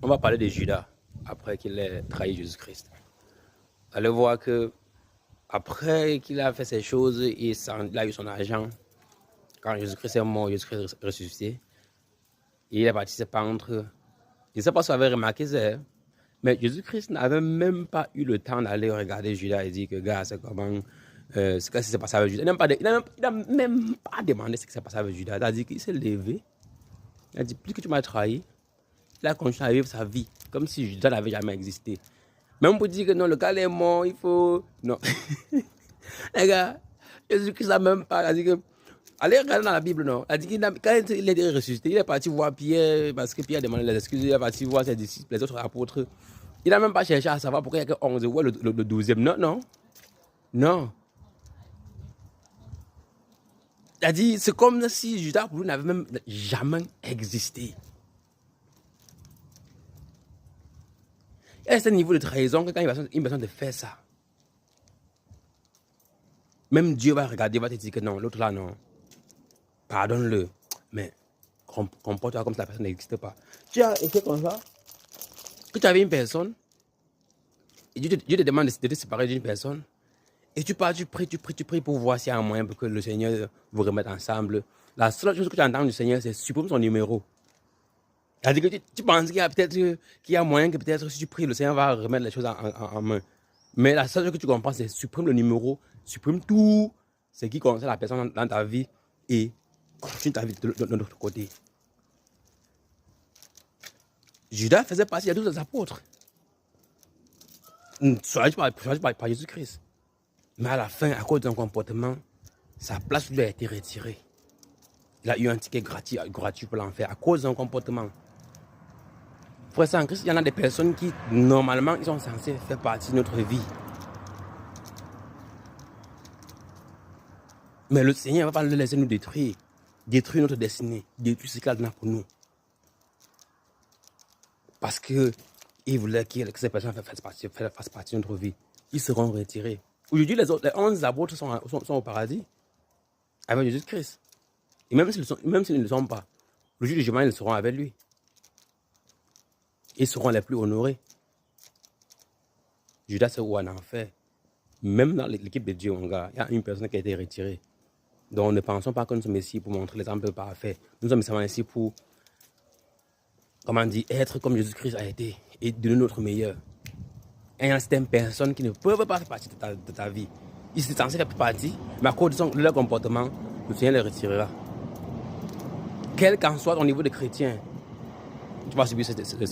On va parler de Judas après qu'il ait trahi Jésus-Christ. Vous allez voir que après qu'il a fait ces choses, il a eu son argent. Quand Jésus-Christ est mort, Jésus-Christ est ressuscité. Il est parti se pendre. Je ne sais pas si vous avez remarqué ça, mais Jésus-Christ n'avait même pas eu le temps d'aller regarder Judas et dire que, gars, c'est comment, ce qui s'est passé avec Judas. Il n'a même pas demandé ce qui s'est passé avec Judas. Il a dit qu'il s'est levé. Il a dit, plus que tu m'as trahi, il a continué à vivre sa vie, comme si Judas n'avait jamais existé. Même pour dire que non, le gars est mort, il faut... Non. Les gars, Jésus-Christ n'a même pas... Il a dit que... Allez regarder dans la Bible, non. Il a dit qu'il quand il est ressuscité, il est parti voir Pierre, parce que Pierre a demandé les excuses, il est parti voir ses disciples, les autres apôtres. Il n'a même pas cherché à savoir pourquoi il y a que 11, ouais, le 12e. Non, non. Non. Il a dit, c'est comme si Judas pour lui n'avait même jamais existé. Il y a ce niveau de trahison que quand il a une personne de faire ça, même Dieu va regarder, va te dire que non, l'autre là, non. Pardonne-le. Mais comporte-toi comme si la personne n'existe pas. Tu as été comme ça. Que tu avais une personne, et Dieu te demande de te séparer d'une personne, et tu pars, tu pries pour voir s'il y a un moyen pour que le Seigneur vous remette ensemble. La seule chose que tu entends du Seigneur, c'est supprime son numéro. C'est-à-dire que tu penses qu'il y a peut-être qu'il y a moyen que peut-être si tu pries, le Seigneur va remettre les choses en main. Mais la seule chose que tu comprends, c'est supprime le numéro, supprime tout ce qui concerne la personne dans ta vie et continue ta vie de l'autre côté. Judas faisait partie de tous les apôtres. Choisi par Jésus-Christ. Mais à la fin, à cause d'un comportement, sa place lui a été retirée. Il a eu un ticket gratuit pour l'enfer à cause d'un comportement. Frère en Christ, il y en a des personnes qui, normalement, ils sont censés faire partie de notre vie. Mais le Seigneur ne va pas le laisser nous détruire notre destinée, détruire ce qu'il a donné pour nous. Parce qu'il voulait que ces personnes fassent partie de notre vie. Ils seront retirés. Aujourd'hui, les 11 apôtres sont au paradis avec Jésus-Christ. Et même s'ils ne le sont pas, le jour du jugement, ils seront avec lui. Ils seront les plus honorés. Judas c'est où en enfer. Même dans l'équipe de Dieu, mon gars, il y a une personne qui a été retirée. Donc ne pensons pas que nous sommes ici pour montrer l'exemple parfait. Nous sommes ici pour, comment dire, être comme Jésus-Christ a été et donner notre meilleur. Et il y a certaines personnes qui ne peuvent pas faire partie de ta vie. Ils sont censés faire partie, mais à cause de leur comportement, le Seigneur les retirera. Quel qu'en soit ton niveau de chrétien, tu vas subir cette